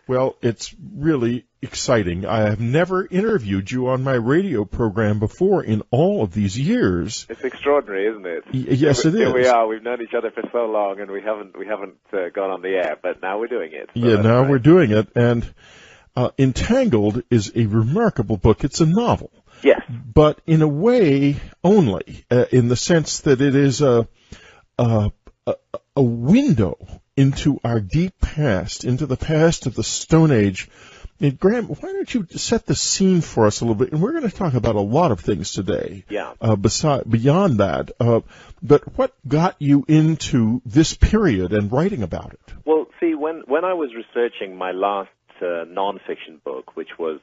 Well, it's really exciting. I have never interviewed you on my radio program before in all of these years. It's extraordinary, isn't it? Yes, it is. Here we are. We've known each other for so long, and we haven't gone on the air, but now we're doing it. So now great. we're doing it. And Entangled is a remarkable book. It's a novel. Yes. But in a way only, in the sense that it is a window into our deep past, into the past of the Stone Age. And Graham, why don't you set the scene for us a little bit? And we're going to talk about a lot of things today. Yeah. Beyond that, but what got you into this period and writing about it? Well, see, when I was researching my last nonfiction book, which was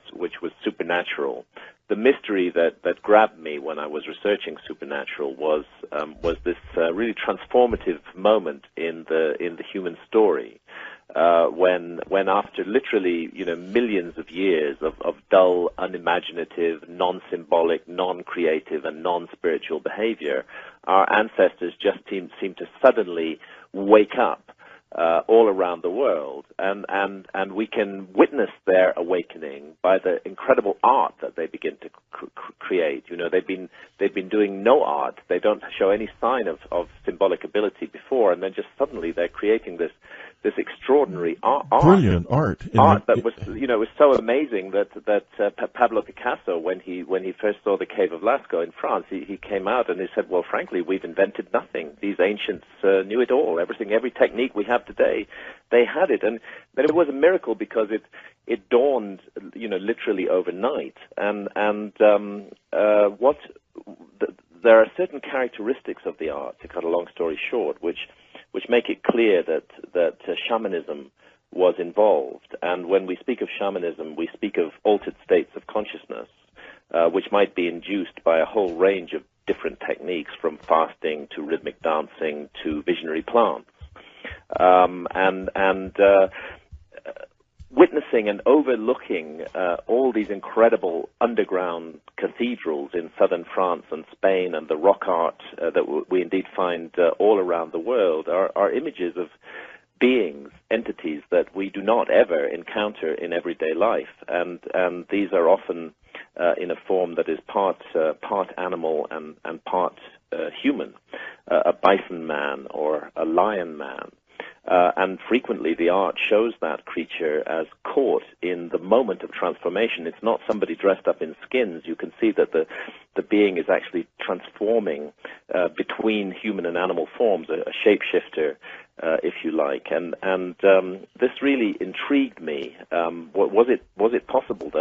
Supernatural, the mystery that grabbed me when I was researching Supernatural was this really transformative moment in the human story, when after literally millions of years of dull, unimaginative, non-symbolic, non-creative, and non-spiritual behavior, our ancestors just seem to suddenly wake up all around the world, and we can witness their awakening by the incredible art that they begin to create. They've been doing no art. They don't show any sign of symbolic ability before, and then just suddenly they're creating this extraordinary art. Brilliant art. That was was so amazing that Pablo Picasso, when he first saw the Cave of Lascaux in France, he came out and he said, well, frankly, we've invented nothing. These ancients knew it all. Every technique we have today, they had it, and it was a miracle because it dawned literally overnight. There are certain characteristics of the art, to cut a long story short, which make it clear that shamanism was involved. And when we speak of shamanism, we speak of altered states of consciousness, which might be induced by a whole range of different techniques, from fasting to rhythmic dancing to visionary plants. Witnessing and overlooking all these incredible underground cathedrals in southern France and Spain, and the rock art that we indeed find all around the world are images of beings, entities that we do not ever encounter in everyday life, and these are often in a form that is part animal and part human, a bison man or a lion man. And frequently the art shows that creature as caught in the moment of transformation. It's not somebody dressed up in skins. You can see that the being is actually transforming between human and animal forms, a shapeshifter, if you like. And this really intrigued me. Was it possible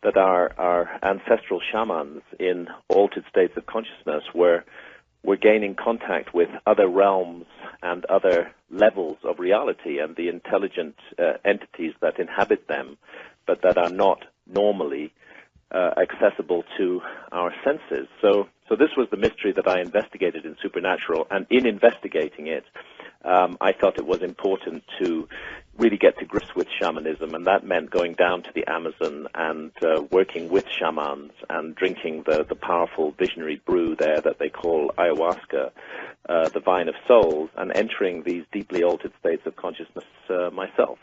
that our ancestral shamans in altered states of consciousness were gaining contact with other realms and other levels of reality and the intelligent entities that inhabit them, but that are not normally accessible to our senses? So this was the mystery that I investigated in Supernatural, and in investigating it, I thought it was important to really get to grips with shamanism, and that meant going down to the Amazon and working with shamans and drinking the powerful visionary brew there that they call ayahuasca, the vine of souls, and entering these deeply altered states of consciousness myself.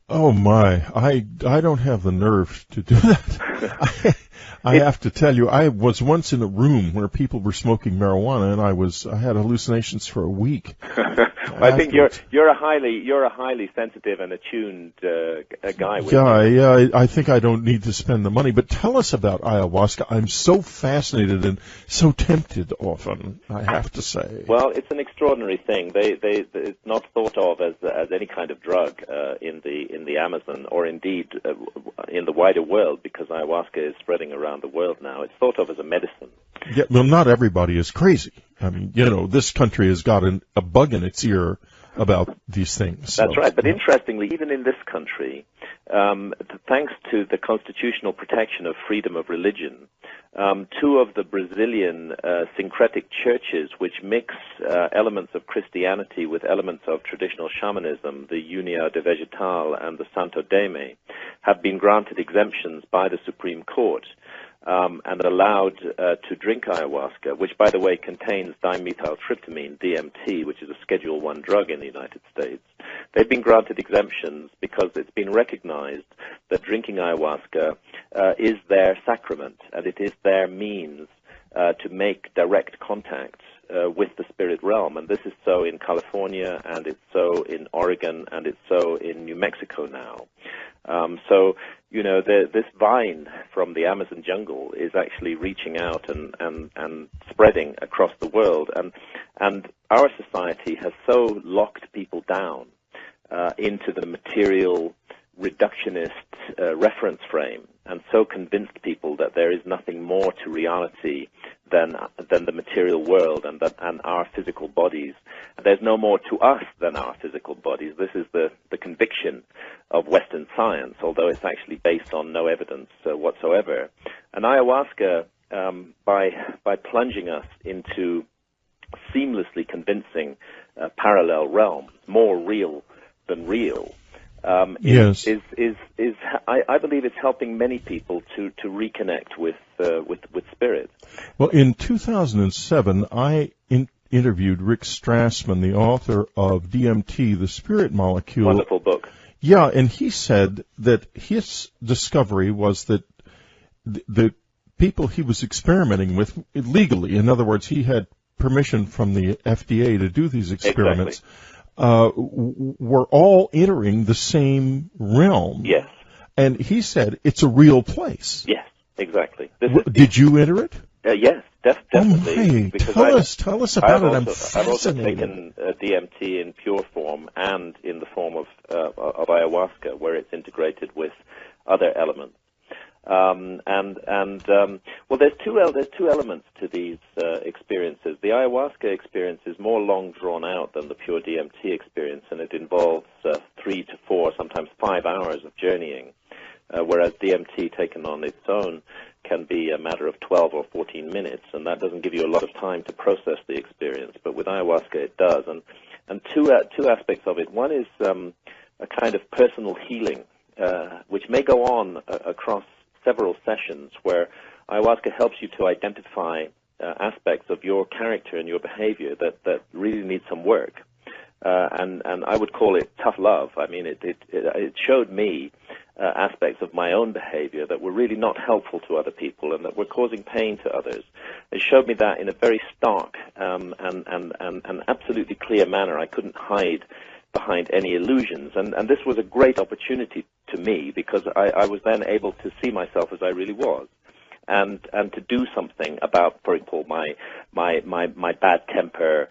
Oh my, I don't have the nerve to do that. I have to tell you, I was once in a room where people were smoking marijuana, and I had hallucinations for a week. I think you're a highly sensitive and attuned guy. Yeah, I think I don't need to spend the money. But tell us about ayahuasca. I'm so fascinated and so tempted often, I have to say. Well, it's an extraordinary thing. It's not thought of as any kind of drug in the Amazon, or indeed in the wider world, because ayahuasca is spreading around the world now. It's thought of as a medicine. Yeah, well, not everybody is crazy. I mean, this country has got a bug in its ear about these things. That's right. But interestingly, even in this country, thanks to the constitutional protection of freedom of religion, two of the Brazilian syncretic churches, which mix elements of Christianity with elements of traditional shamanism, the Unia de Vegetal and the Santo Daime, have been granted exemptions by the Supreme Court and allowed to drink ayahuasca, which, by the way, contains dimethyltryptamine, DMT, which is a Schedule 1 drug in the United States. They've been granted exemptions because it's been recognized that drinking ayahuasca is their sacrament, and it is their means to make direct contact with the spirit realm. And this is so in California, and it's so in Oregon, and it's so in New Mexico now. So, you know, this vine from the Amazon jungle is actually reaching out and spreading across the world. And our society has so locked people down into the material reductionist reference frame, and so convinced people that there is nothing more to reality than the material world and our physical bodies. There's no more to us than our physical bodies. This is the conviction of Western science, although it's actually based on no evidence whatsoever. And ayahuasca, by plunging us into seamlessly convincing parallel realms, more real than real, yes. I believe it's helping many people to reconnect with spirit. Well, in 2007, I interviewed Rick Strassman, the author of DMT, the Spirit Molecule. Wonderful book. Yeah, and he said that his discovery was that the people he was experimenting with legally, in other words, he had permission from the FDA to do these experiments. Exactly. Were all entering the same realm. Yes. And he said it's a real place. Yes, exactly. Did you enter it? Yes, definitely. Oh my! Tell us about it. I'm fascinated. I've also taken DMT in pure form and in the form of ayahuasca, where it's integrated with other elements. Well, there's two elements to these experiences. The ayahuasca experience is more long drawn out than the pure DMT experience, and it involves 3 to 4, sometimes 5 hours of journeying, whereas DMT taken on its own can be a matter of 12 or 14 minutes, and that doesn't give you a lot of time to process the experience. But with ayahuasca, it does, and two aspects of it. One is a kind of personal healing, which may go on across several sessions, where ayahuasca helps you to identify aspects of your character and your behavior that really need some work. And I would call it tough love. I mean, it showed me aspects of my own behavior that were really not helpful to other people and that were causing pain to others. It showed me that in a very stark and absolutely clear manner. I couldn't hide behind any illusions, and this was a great opportunity to me, because I was then able to see myself as I really was, and to do something about, for example, my bad temper,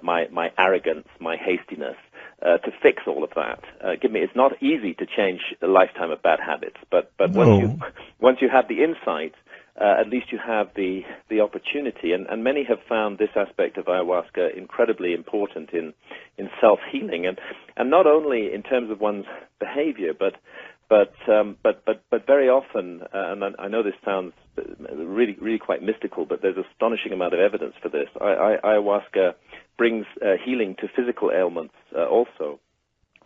my arrogance, my hastiness, to fix all of that. It's not easy to change a lifetime of bad habits, but No. once you have the insight, at least you have the opportunity, and many have found this aspect of ayahuasca incredibly important in self-healing, and not only in terms of one's behavior, but very often, and I know this sounds really quite mystical, but there's astonishing amount of evidence for this. Ayahuasca brings healing to physical ailments also,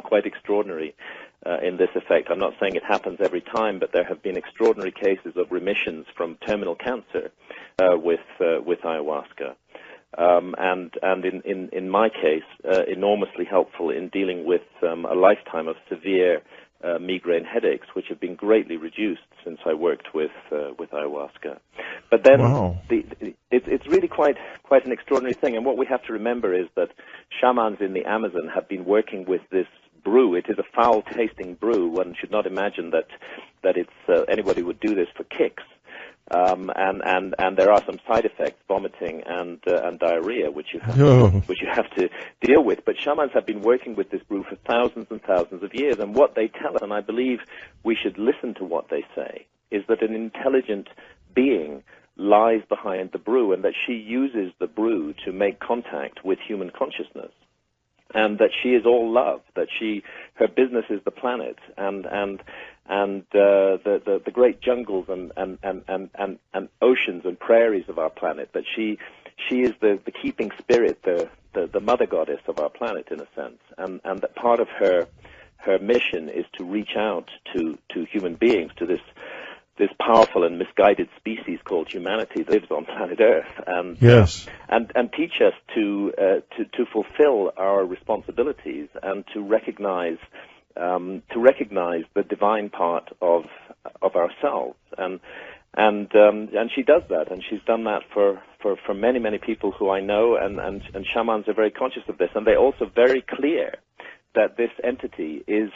quite extraordinary. In this effect. I'm not saying it happens every time, but there have been extraordinary cases of remissions from terminal cancer with ayahuasca, and in my case, enormously helpful in dealing with a lifetime of severe migraine headaches, which have been greatly reduced since I worked with ayahuasca. But then Wow. it's really quite an extraordinary thing, and what we have to remember is that shamans in the Amazon have been working with this brew. It is a foul-tasting brew. One should not imagine that it's anybody would do this for kicks. And there are some side effects, vomiting and diarrhea, which you have to deal with. But shamans have been working with this brew for thousands and thousands of years, and what they tell us, and I believe we should listen to what they say, is that an intelligent being lies behind the brew, and that she uses the brew to make contact with human consciousness. And that she is all love, that her business is the planet, and the great jungles and oceans and prairies of our planet. That she is the keeping spirit, the mother goddess of our planet, in a sense, and that part of her mission is to reach out to human beings, to this this powerful and misguided species called humanity that lives on planet Earth, and yes, and teach us to fulfill our responsibilities and to recognize the divine part of ourselves, and she does that, and she's done that for many people who I know, and shamans are very conscious of this, and they're also very clear that this entity is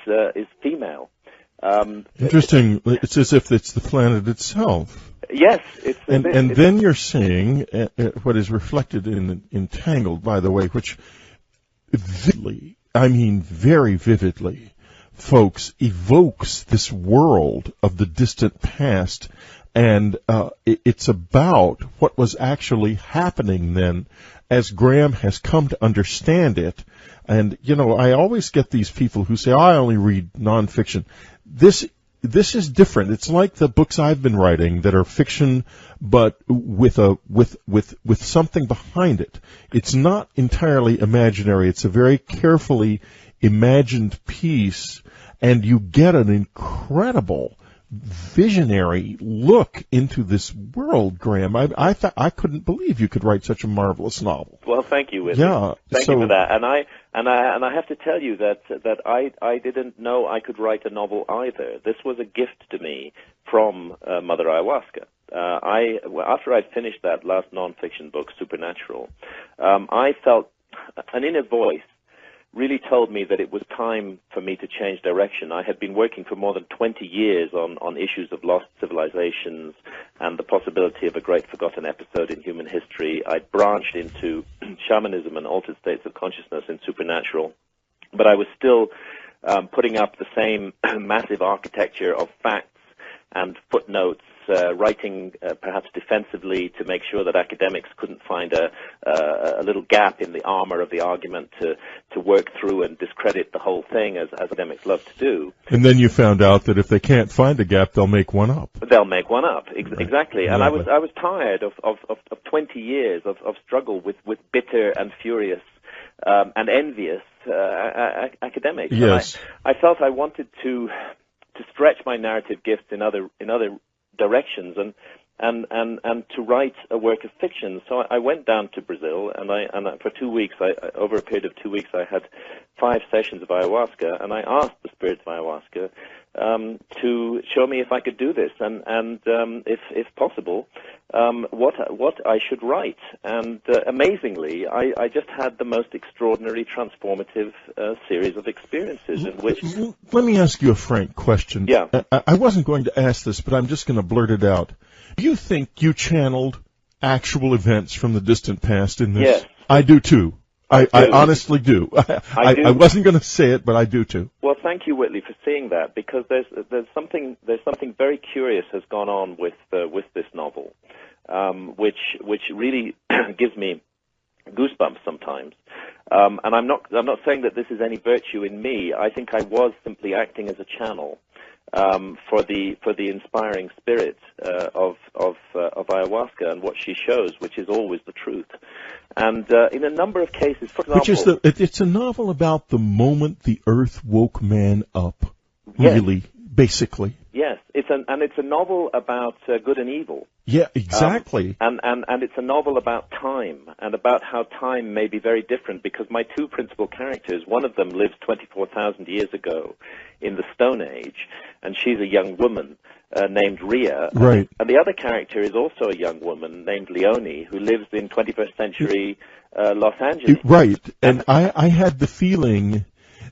female. Interesting. It's as if it's the planet itself. Yes, and then you're seeing what is reflected in Entangled, by the way, which vividly, I mean very vividly, folks, evokes this world of the distant past, and it's about what was actually happening then, as Graham has come to understand it. And, you know, I always get these people who say, I only read nonfiction. This is different. It's like the books I've been writing that are fiction, but with something behind it. It's not entirely imaginary. It's a very carefully imagined piece, and you get an incredible visionary look into this world, Graham. I thought I couldn't believe you could write such a marvelous novel. Well, thank you, Whitley. Yeah, thank you for that. And I have to tell you that I didn't know I could write a novel either. This was a gift to me from Mother Ayahuasca. After I'd finished that last nonfiction book, Supernatural, I felt an inner voice really told me that it was time for me to change direction. I had been working for more than 20 years on issues of lost civilizations and the possibility of a great forgotten episode in human history. I'd branched into shamanism and altered states of consciousness in Supernatural, but I was still putting up the same massive architecture of facts and footnotes, writing perhaps defensively to make sure that academics couldn't find a little gap in the armor of the argument to work through and discredit the whole thing, as academics love to do. And then you found out that if they can't find a gap, they'll make one up. They'll make one up, exactly. And I Lovely. was tired of 20 years of struggle with bitter and furious and envious academics. Yes. And I felt I wanted to stretch my narrative gifts in other directions and to write a work of fiction. So I went down to Brazil, and for 2 weeks, over a period of 2 weeks, I had 5 sessions of ayahuasca, and I asked the spirits of ayahuasca to show me if I could do this, and if possible, what I should write. And amazingly, I just had the most extraordinary, transformative series of experiences in which... Let me ask you a frank question. Yeah. I wasn't going to ask this, but I'm just going to blurt it out. Do you think you channeled actual events from the distant past in this? Yes. I do, too. I honestly do. I wasn't going to say it, but I do, too. Well, thank you, Whitley, for seeing that, because there's something very curious has gone on with this novel, which really gives me goosebumps sometimes. And I'm not saying that this is any virtue in me. I think I was simply acting as a channel for the inspiring spirit of ayahuasca and what she shows, which is always the truth. And in a number of cases, for example, it's a novel about the moment the earth woke man up. Yes. Really, basically. Yes, it's a novel about good and evil. Yeah, exactly. And it's a novel about time, and about how time may be very different, because my 2 principal characters, one of them lives 24,000 years ago in the Stone Age, and she's a young woman named Rhea. Right. And the other character is also a young woman named Leonie, who lives in 21st century Los Angeles. Right. And I had the feeling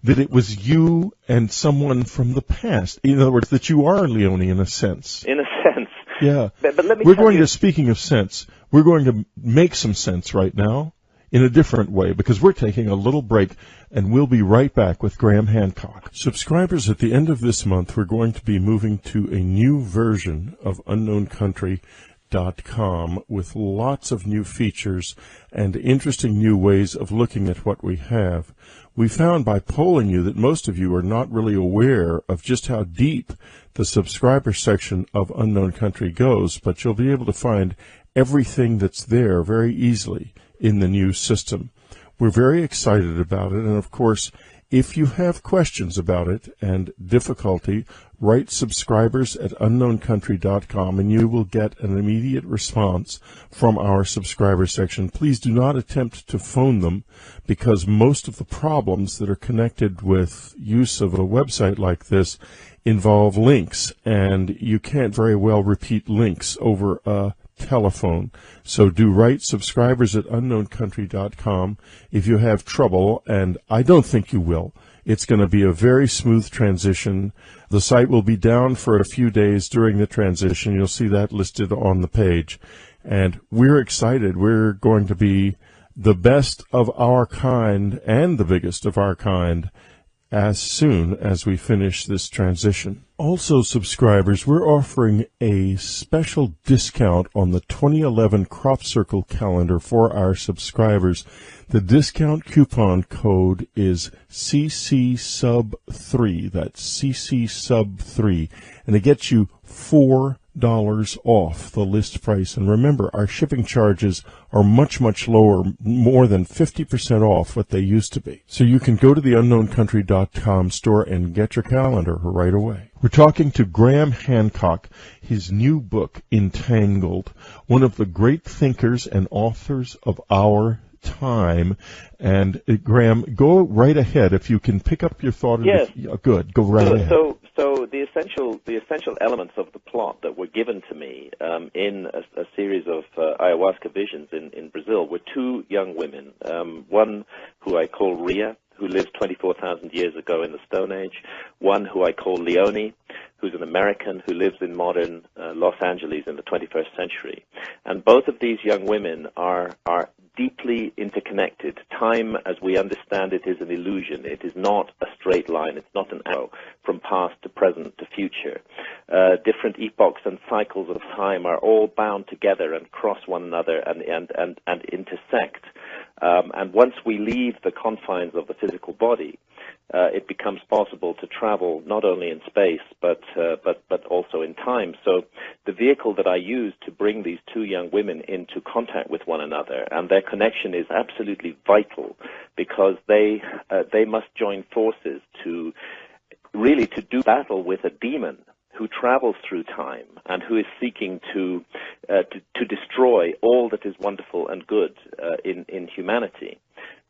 that it was you and someone from the past. In other words, that you are Leonie in a sense. In a sense. Yeah. But let me We're tell going you, to, speaking of sense, we're going to make some sense right now in a different way, because we're taking a little break, and we'll be right back with Graham Hancock. Subscribers, at the end of this month, we're going to be moving to a new version of unknowncountry.com with lots of new features and interesting new ways of looking at what we have. We found by polling you that most of you are not really aware of just how deep the subscriber section of Unknown Country goes, but you'll be able to find everything that's there very easily in the new system. We're very excited about it, and of course, if you have questions about it and difficulty, write subscribers@unknowncountry.com and you will get an immediate response from our subscriber section. Please do not attempt to phone them, because most of the problems that are connected with use of a website like this involve links, and you can't very well repeat links over a telephone. So do write subscribers@unknowncountry.com if you have trouble, and I don't think you will. It's going to be a very smooth transition. The site will be down for a few days during the transition. You'll see that listed on the page. And we're excited. We're going to be the best of our kind and the biggest of our kind as soon as we finish this transition. Also, subscribers, we're offering a special discount on the 2011 Crop Circle calendar for our subscribers. The discount coupon code is CCSUB3. That's CCSUB3. And it gets you $4 off the list price. And remember, our shipping charges are much, much lower, more than 50% off what they used to be. So you can go to the unknowncountry.com store and get your calendar right away. We're talking to Graham Hancock, his new book, Entangled, one of the great thinkers and authors of our time. And Graham, go right ahead. If you can pick up your thought. Yes. Good. Go right ahead. So the essential elements of the plot that were given to me in a series of ayahuasca visions in Brazil were two young women. One who I call Ria, who lived 24,000 years ago in the Stone Age. One who I call Leonie, who's an American who lives in modern Los Angeles in the 21st century. And both of these young women are deeply interconnected. Time, as we understand it, is an illusion. It is not a straight line. It's not an arrow from past to present to future. Different epochs and cycles of time are all bound together and cross one another and intersect. And once we leave the confines of the physical body, it becomes possible to travel not only in space but also in time. So the vehicle that I used to bring these two young women into contact with one another, and their connection is absolutely vital, because they must join forces to do battle with a demon who travels through time and who is seeking to destroy all that is wonderful and good in humanity.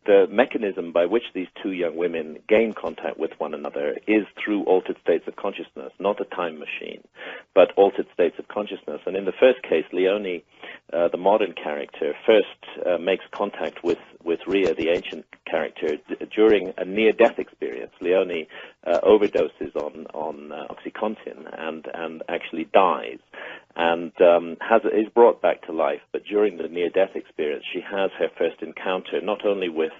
The mechanism by which these two young women gain contact with one another is through altered states of consciousness, not a time machine, but altered states of consciousness. And in the first case, Leonie, the modern character, first makes contact with Ria, the ancient character, during a near-death experience. Leonie overdoses on OxyContin and actually dies, and is brought back to life. But during the near-death experience, she has her first encounter not only with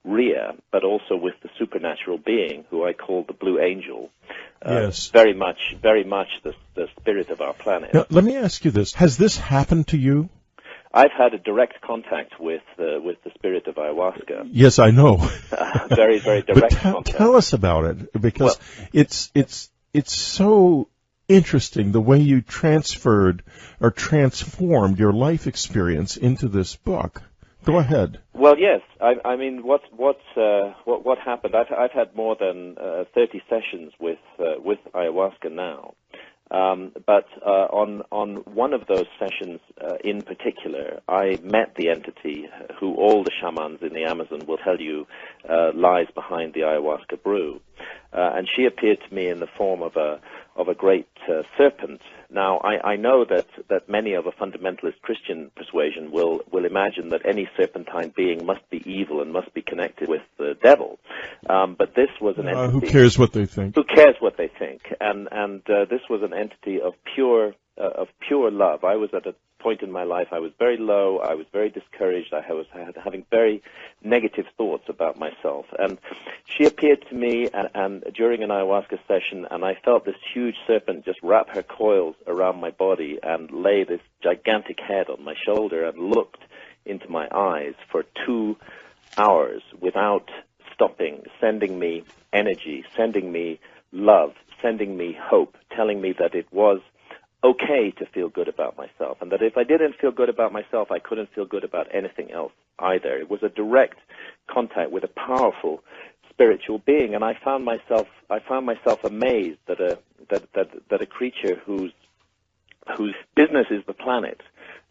Ria, but also with the supernatural being who I call the Blue Angel. Yes. Very much the spirit of our planet. Now, let me ask you this. Has this happened to you? I've had a direct contact with the spirit of ayahuasca. Yes, I know. Very, very direct contact. Tell us about it, because it's so interesting the way you transformed your life experience into this book. Go ahead. Well, yes. I mean, what happened? I've had more than 30 sessions with ayahuasca now. But on one of those sessions in particular, I met the entity who all the shamans in the Amazon will tell you lies behind the ayahuasca brew. And she appeared to me in the form of a great serpent. Now, I know that many of a fundamentalist Christian persuasion will imagine that any serpentine being must be evil and must be connected with the devil. But this was an entity. Who cares what they think? Who cares what they think? And this was an entity of pure love. I was at a point in my life, I was very low, I was very discouraged, I was having very negative thoughts about myself. And she appeared to me and during an ayahuasca session, and I felt this huge serpent just wrap her coils around my body and lay this gigantic head on my shoulder and looked into my eyes for 2 hours without stopping, sending me energy, sending me love, sending me hope, telling me that it was okay to feel good about myself, and that if I didn't feel good about myself, I couldn't feel good about anything else either. It was a direct contact with a powerful spiritual being, and I found myself amazed that a creature whose business is the planet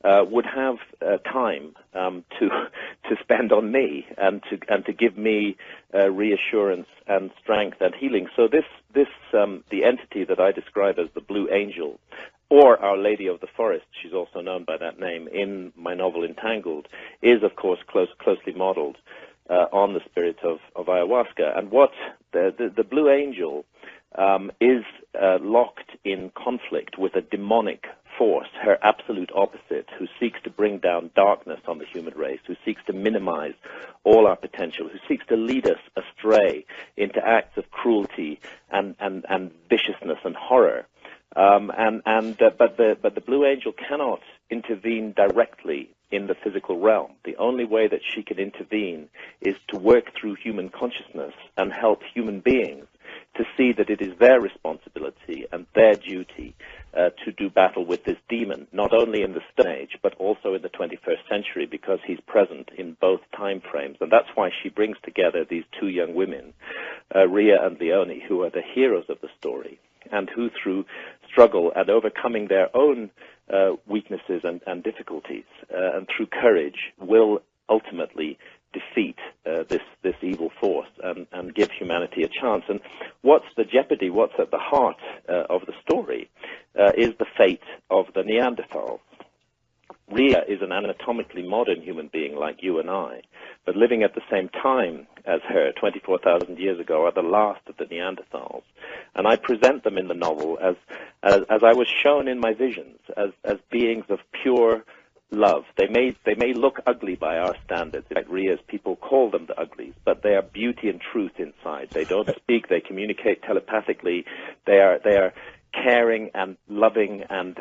would have time to spend on me and to give me reassurance and strength and healing. So this the entity that I describe as the Blue Angel, or Our Lady of the Forest, she's also known by that name in my novel Entangled, is of course closely modeled on the spirit of ayahuasca. And what the Blue Angel is locked in conflict with a demonic force, her absolute opposite, who seeks to bring down darkness on the human race, who seeks to minimize all our potential, who seeks to lead us astray into acts of cruelty and viciousness and horror. But the Blue Angel cannot intervene directly in the physical realm. The only way that she can intervene is to work through human consciousness and help human beings to see that it is their responsibility and their duty to do battle with this demon, not only in the Stone Age, but also in the 21st century, because he's present in both time frames. And that's why she brings together these two young women, Rhea and Leonie, who are the heroes of the story, and who, through struggle and overcoming their own weaknesses and difficulties, and through courage, will ultimately defeat this evil force and give humanity a chance. And what's the jeopardy, what's at the heart of the story, is the fate of the Neanderthals. Rhea is an anatomically modern human being like you and I, but living at the same time as her, 24,000 years ago, are the last of the Neanderthals. And I present them in the novel as I was shown in my visions, as beings of pure love. They may look ugly by our standards. In fact, Rhea's people call them the uglies, but they are beauty and truth inside. They don't speak. They communicate telepathically. They are caring and loving and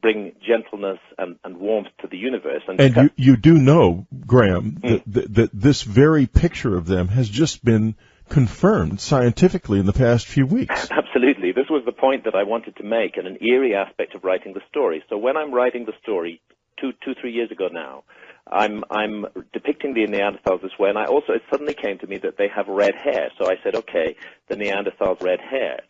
bring gentleness and warmth to the universe. And you do know, Graham, that this very picture of them has just been confirmed scientifically in the past few weeks. Absolutely. This was the point that I wanted to make, and an eerie aspect of writing the story. So when I'm writing the story, 3 years ago now, I'm depicting the Neanderthals this way, and it suddenly came to me that they have red hair. So I said, okay, the Neanderthals red-haired.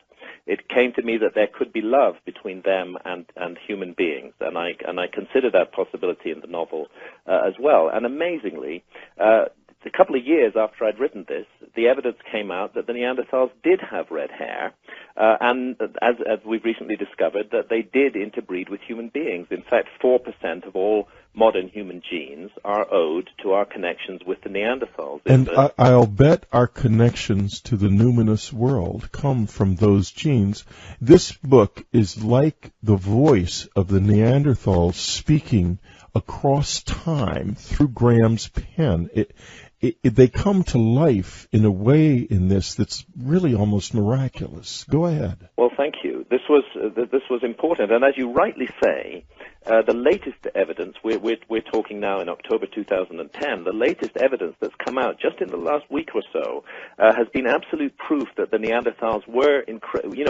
It came to me that there could be love between them and human beings, and I consider that possibility in the novel as well. And amazingly, a couple of years after I'd written this, the evidence came out that the Neanderthals did have red hair, and as we've recently discovered, that they did interbreed with human beings. In fact, 4% of all modern human genes are owed to our connections with the Neanderthals. And I'll bet our connections to the numinous world come from those genes. This book is like the voice of the Neanderthals speaking across time through Graham's pen. They come to life in a way in this that's really almost miraculous. Go ahead. Well, thank you. This was important, and as you rightly say, the latest evidence, we're talking now in October 2010, the latest evidence that's come out just in the last week or so has been absolute proof that the Neanderthals were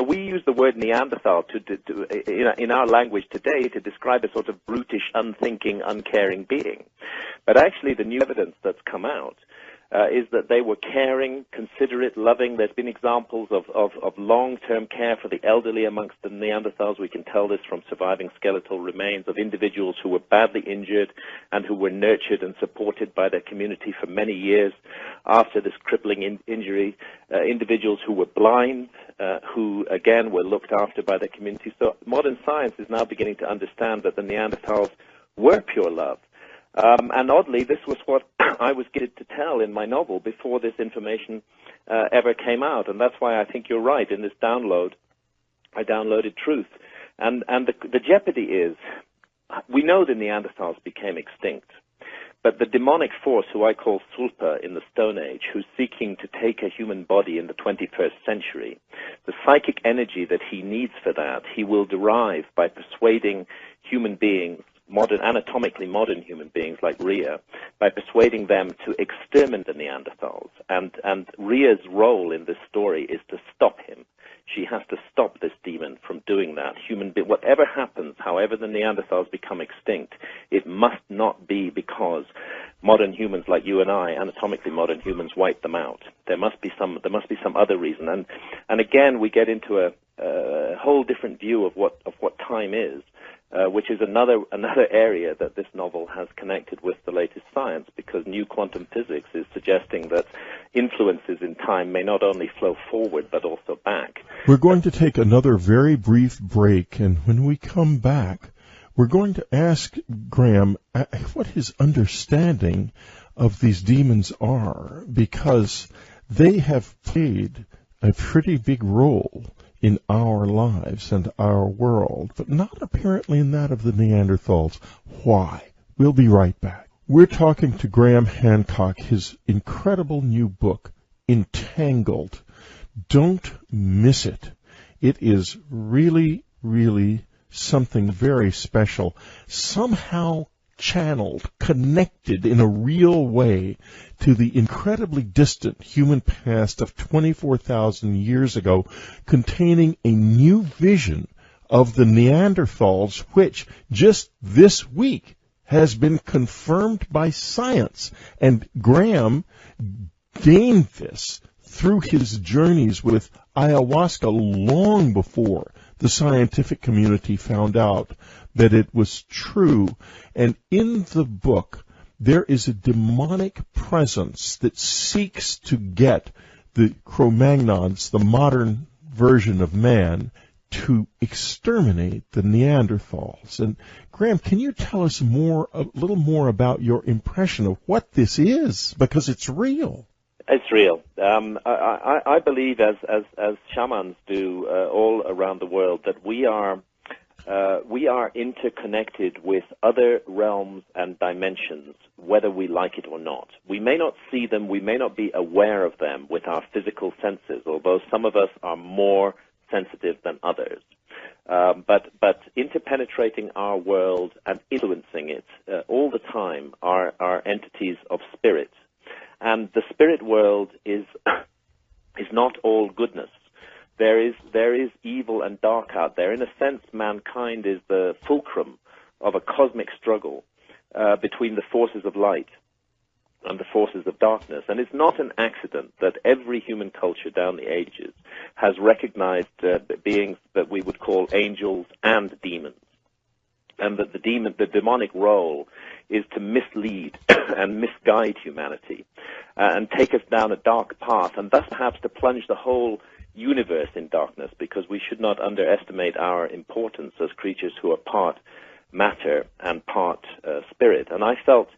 we use the word Neanderthal in our language today to describe a sort of brutish, unthinking, uncaring being. But actually the new evidence that's come out is that they were caring, considerate, loving. There's been examples of long-term care for the elderly amongst the Neanderthals. We can tell this from surviving skeletal remains of individuals who were badly injured and who were nurtured and supported by their community for many years after this crippling injury. Individuals who were blind, who, again, were looked after by their community. So modern science is now beginning to understand that the Neanderthals were pure love. And oddly, this was what I was gifted to tell in my novel before this information ever came out. And that's why I think you're right. In this download, I downloaded truth. And the jeopardy is, we know the Neanderthals became extinct. But the demonic force, who I call Sulpa in the Stone Age, who's seeking to take a human body in the 21st century, the psychic energy that he needs for that, he will derive by persuading human beings, anatomically modern human beings like Rhea, by persuading them to exterminate the Neanderthals. And Rhea's role in this story is to stop him. She has to stop this demon from doing that. Whatever happens, however the Neanderthals become extinct, it must not be because modern humans like you and I, anatomically modern humans, wipe them out. There must be some other reason. And again, we get into a whole different view of what time is, which is another area that this novel has connected with the latest science, because new quantum physics is suggesting that influences in time may not only flow forward but also back. We're going to take another very brief break, and when we come back, we're going to ask Graham what his understanding of these demons are, because they have played a pretty big role in our lives and our world, but not apparently in that of the Neanderthals. Why? We'll be right back. We're talking to Graham Hancock, his incredible new book, Entangled. Don't miss it. It is really, really something very special, somehow channeled, connected in a real way to the incredibly distant human past of 24,000 years ago, containing a new vision of the Neanderthals, which just this week has been confirmed by science. And Graham gained this through his journeys with ayahuasca long before the scientific community found out that it was true. And in the book, there is a demonic presence that seeks to get the Cro-Magnons, the modern version of man, to exterminate the Neanderthals. And Graham, can you tell us a little more about your impression of what this is? Because it's real. It's real. I believe, as shamans do all around the world, that we are interconnected with other realms and dimensions, whether we like it or not. We may not see them, we may not be aware of them with our physical senses, although some of us are more sensitive than others. But interpenetrating our world and influencing it all the time are entities of spirit. And the spirit world is not all goodness. There is evil and dark out there. In a sense, mankind is the fulcrum of a cosmic struggle between the forces of light and the forces of darkness. And it's not an accident that every human culture down the ages has recognized beings that we would call angels and demons. And that the demonic role is to mislead and misguide humanity and take us down a dark path, and thus perhaps to plunge the whole universe in darkness, because we should not underestimate our importance as creatures who are part matter and part spirit. And I felt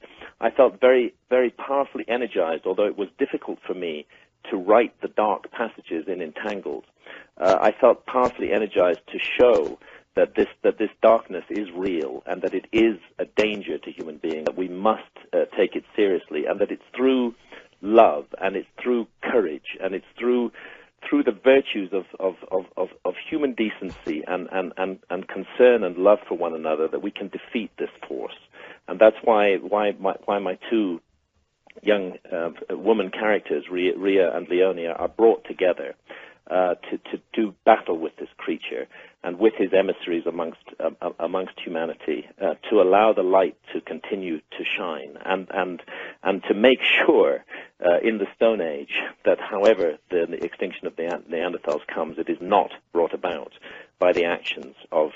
very, very powerfully energized, although it was difficult for me to write the dark passages in Entangled. I felt powerfully energized to show that this darkness is real, and that it is a danger to human beings, that we must take it seriously, and that it's through love, and it's through courage, and it's through the virtues of human decency and concern and love for one another that we can defeat this force. And that's why my two young woman characters, Rhea and Leonia, are brought together to do battle with this creature and with his emissaries amongst humanity, to allow the light to continue to shine, and to make sure in the Stone Age that however the extinction of the Neanderthals comes, it is not brought about by the actions of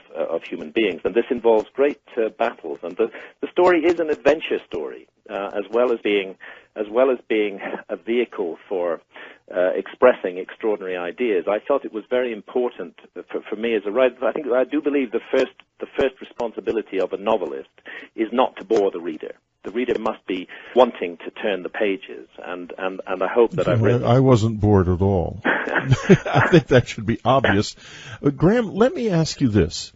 human beings. And this involves great battles. And the story is an adventure story, as well as being a vehicle for expressing extraordinary ideas. I felt it was very important for me as a writer. I do believe the first responsibility of a novelist is not to bore the reader. The reader must be wanting to turn the pages, and I hope that I've written. I wasn't bored at all. I think that should be obvious. Graham, let me ask you this.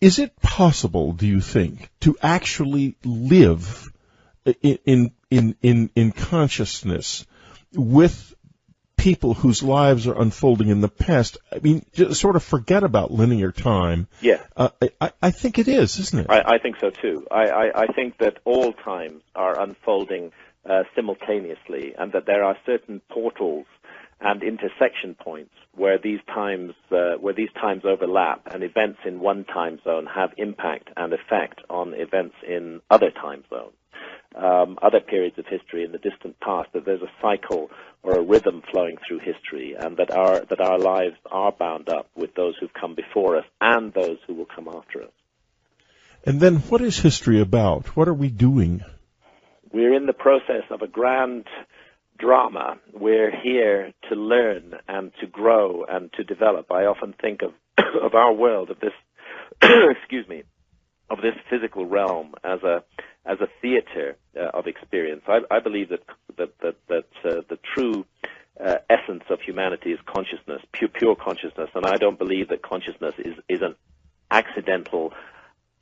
Is it possible, do you think, to actually live in consciousness with people whose lives are unfolding in the past? I mean, just sort of forget about linear time. Yeah. I think it is, isn't it? I think so too. I think that all times are unfolding simultaneously, and that there are certain portals and intersection points where these times overlap, and events in one time zone have impact and effect on events in other time zones, other periods of history in the distant past. That there's a cycle or a rhythm flowing through history, and that our lives are bound up with those who've come before us and those who will come after us. And then, what is history about? What are we doing? We're in the process of a grand drama. We're here to learn and to grow and to develop. I often think of our world, of this excuse me, of this physical realm as a theater of experience. I believe that the true essence of humanity is consciousness, pure consciousness, and I don't believe that consciousness is an accidental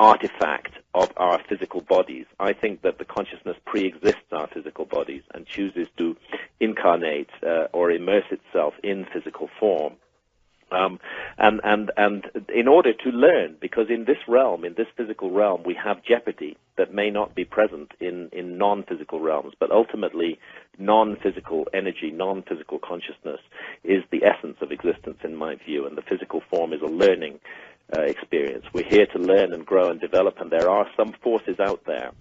artifact of our physical bodies. I think that the consciousness pre-exists our physical bodies and chooses to incarnate or immerse itself in physical form. And in order to learn, because in this realm, in this physical realm, we have jeopardy that may not be present in non-physical realms, but ultimately non-physical energy, non-physical consciousness is the essence of existence in my view, and the physical form is a learning experience. We're here to learn and grow and develop, and there are some forces out there,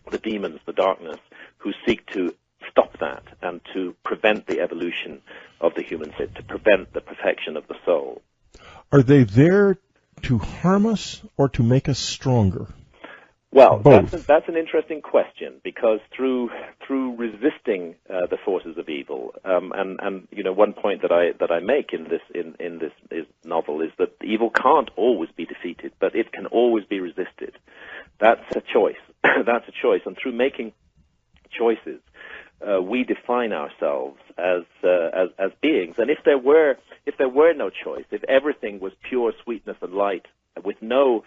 the demons, the darkness, who seek to stop that and to prevent the evolution of the human spirit, to prevent the perfection of the soul. Are they there to harm us or to make us stronger? Well, both. That's an interesting question, because through resisting the forces of evil, and you know, one point that I make in this novel is that evil can't always be defeated, but it can always be resisted. That's a choice. That's a choice, and through making choices, we define ourselves as beings. And if there were no choice, if everything was pure sweetness and light, with no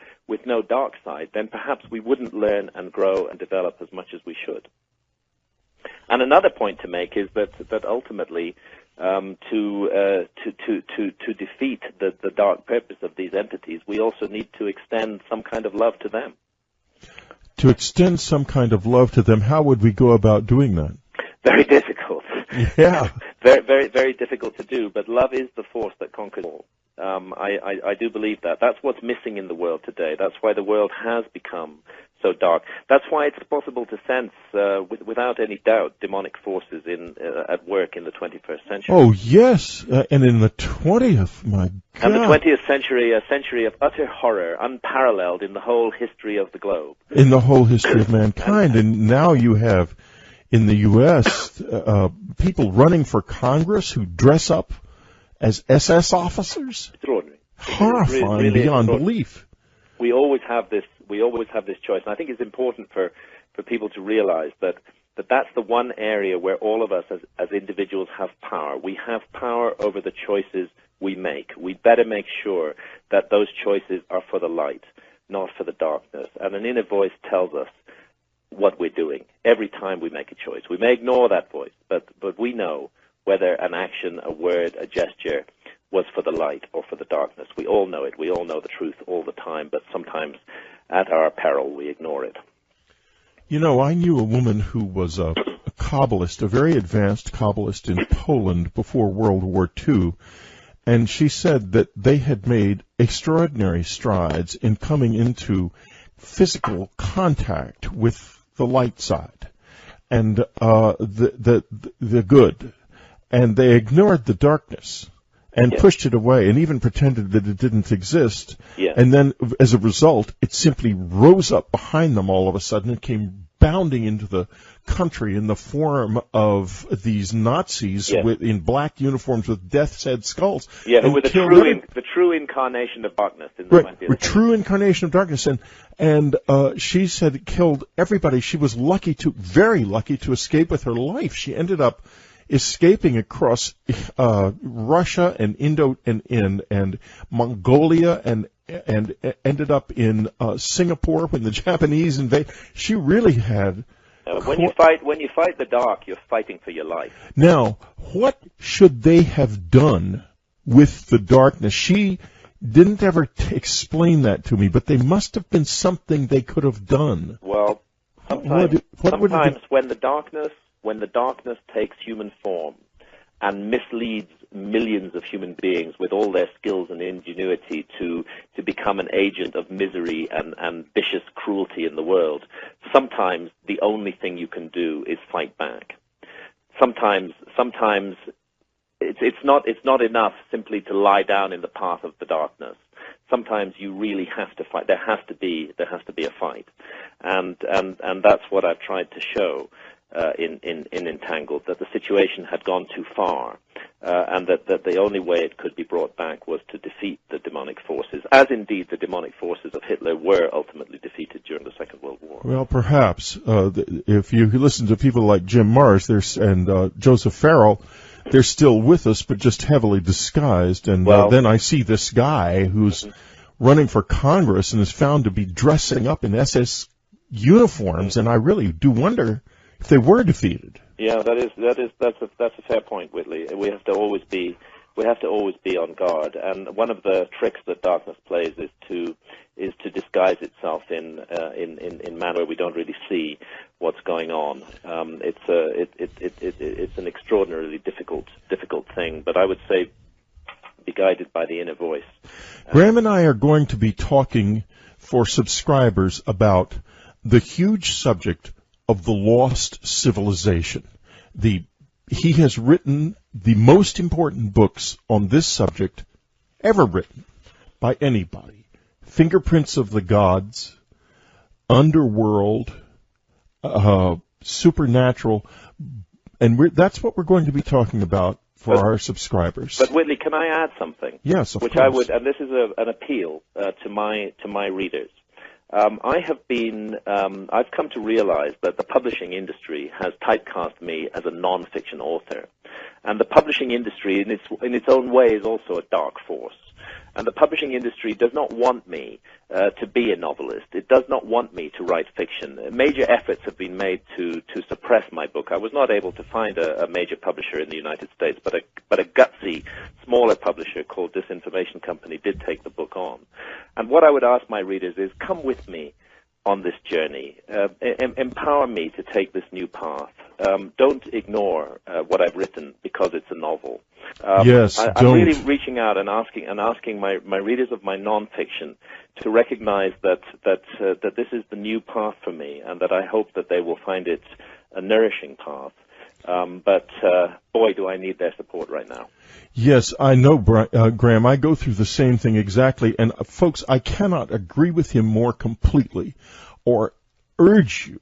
dark side, then perhaps we wouldn't learn and grow and develop as much as we should. And another point to make is that ultimately, to defeat the dark purpose of these entities, we also need to extend some kind of love to them. To extend some kind of love to them, how would we go about doing that? Very difficult. Yeah. Very, very, very difficult to do, but love is the force that conquers all. I do believe that. That's what's missing in the world today. That's why the world has become so dark. That's why it's possible to sense, without any doubt, demonic forces at work in the 21st century. Oh, yes. And in the 20th, my God. And the 20th century, a century of utter horror, unparalleled in the whole history of the globe. In the whole history of mankind. And now you have, in the U.S., people running for Congress who dress up as SS officers? Extraordinary. Horrifying really beyond belief. We always have this choice, and I think it's important for people to realize that that's the one area where all of us as individuals have power. We have power over the choices we make. We better make sure that those choices are for the light, not for the darkness. And an inner voice tells us what we're doing every time we make a choice. We may ignore that voice, but we know whether an action, a word, a gesture was for the light or for the darkness. We all know it. We all know the truth all the time, but sometimes at our peril we ignore it. You know, I knew a woman who was a Kabbalist, a very advanced Kabbalist in Poland before World War II, and she said that they had made extraordinary strides in coming into physical contact with the light side and the good. And they ignored the darkness and pushed it away and even pretended that it didn't exist. Yeah. And then, as a result, it simply rose up behind them all of a sudden and came bounding into the country in the form of these Nazis in black uniforms with death's head skulls. Yeah, who were the true incarnation of darkness in the 20th century. Right, true incarnation of darkness. And she said it killed everybody. She was very lucky to escape with her life. She ended up escaping across Russia and and Mongolia and ended up in Singapore when the Japanese invaded. She really had. When you fight the dark, you're fighting for your life. Now, what should they have done with the darkness? She didn't ever explain that to me, but there must have been something they could have done. Well, sometimes when the darkness takes human form, and misleads millions of human beings with all their skills and ingenuity to become an agent of misery and vicious cruelty in the world, sometimes the only thing you can do is fight back. Sometimes it's not enough simply to lie down in the path of the darkness. Sometimes you really have to fight. There has to be a fight, and that's what I've tried to show in Entangled, that the situation had gone too far, and that the only way it could be brought back was to defeat the demonic forces, as indeed the demonic forces of Hitler were ultimately defeated during the Second World War. Well, perhaps if you listen to people like Jim Marrs and Joseph Farrell, they're still with us, but just heavily disguised. And then I see this guy who's running for Congress and is found to be dressing up in SS uniforms, and I really do wonder if they were defeated. Yeah, that's a fair point, Whitley. We have to always be on guard, and one of the tricks that darkness plays is to disguise itself in manner where we don't really see what's going on. It's an extraordinarily difficult thing, but I would say be guided by the inner voice. Graham and I are going to be talking for subscribers about the huge subject of the lost civilization. He has written the most important books on this subject ever written by anybody. Fingerprints of the Gods, Underworld, Supernatural, and that's what we're going to be talking about for our subscribers. But Whitley, can I add something? Yes, of course. I would, and this is an appeal to my readers. I've come to realize that the publishing industry has typecast me as a non-fiction author, and the publishing industry, in its own way, is also a dark force. And the publishing industry does not want me to be a novelist. It does not want me to write fiction. Major efforts have been made to suppress my book. I was not able to find a major publisher in the United States, but a gutsy, smaller publisher called Disinformation Company did take the book on. And what I would ask my readers is, come with me on this journey. Empower me to take this new path. Don't ignore what I've written because it's a novel. Yes, I'm really reaching out and asking my readers of my nonfiction to recognize that this is the new path for me, and that I hope that they will find it a nourishing path. But boy, do I need their support right now. Yes, I know, Graham. I go through the same thing exactly. And, folks, I cannot agree with him more completely or urge you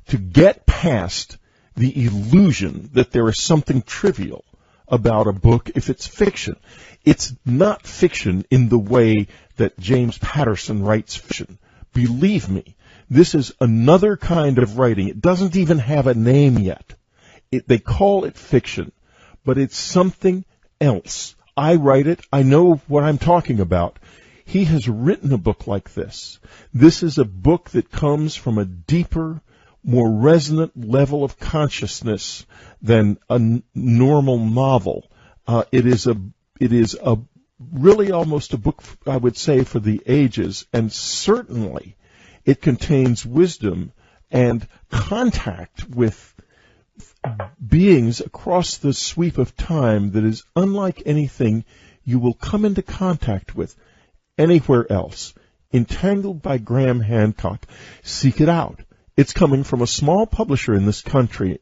to get past the illusion that there is something trivial about a book if it's fiction. It's not fiction in the way that James Patterson writes fiction. Believe me, this is another kind of writing. It doesn't even have a name yet. They call it fiction, but it's something else. I write it. I know what I'm talking about. He has written a book like this. This is a book that comes from a deeper, more resonant level of consciousness than a normal novel. It is a really almost a book, I would say, for the ages, and certainly it contains wisdom and contact with beings across the sweep of time that is unlike anything you will come into contact with anywhere else. Entangled by Graham Hancock. Seek it out. It's coming from a small publisher in this country.